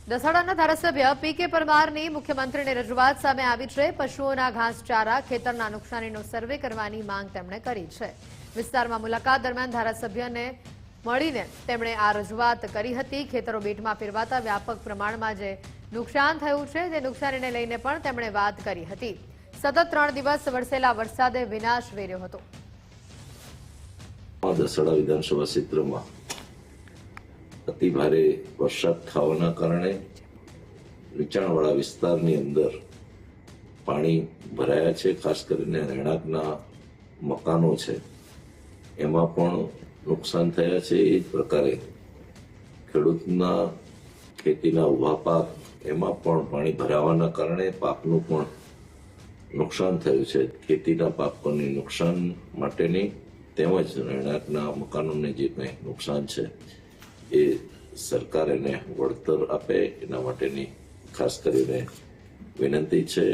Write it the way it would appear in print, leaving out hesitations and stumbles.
દસાડાના ધારાસભ્ય પી.કે. પરમારની મુખ્યમંત્રીને રજૂઆત સામે આવી છે. પશુઓના ઘાસચારા, ખેતરના નુકસાનીનો સર્વે કરવાની માંગ તેમણે કરી છે. વિસ્તારમાં મુલાકાત દરમિયાન ધારાસભ્યને મળીને તેમણે આ રજૂઆત કરી હતી. ખેતરો બેટમાં ફેરવાતા વ્યાપક પ્રમાણમાં જે નુકસાન થયું છે તે નુકસાનીને લઈને પણ તેમણે વાત કરી હતી. સતત 3 દિવસ વરસેલા વરસાદે વિનાશ વેર્યો હતો. દસાડા વિધાનસભા ક્ષેત્રમાં અતિ ભારે વરસાદ થવાના કારણે નીચાણવાળા વિસ્તારની અંદર પાણી ભરાયા છે. ખાસ કરીને રહેણાંકના મકાનો છે એમાં પણ નુકસાન થયા છે. એ જ પ્રકારે ખેડૂતના ખેતીના ઉભા પાક એમાં પણ પાણી ભરાવાના કારણે પાકનું પણ નુકસાન થયું છે. ખેતીના પાક પરની નુકસાન માટેની તેમજ રહેણાંકના મકાનોને જે કંઈ નુકસાન છે એ સરકાર એને વળતર આપે એના માટેની ખાસ કરીને વિનંતી છે.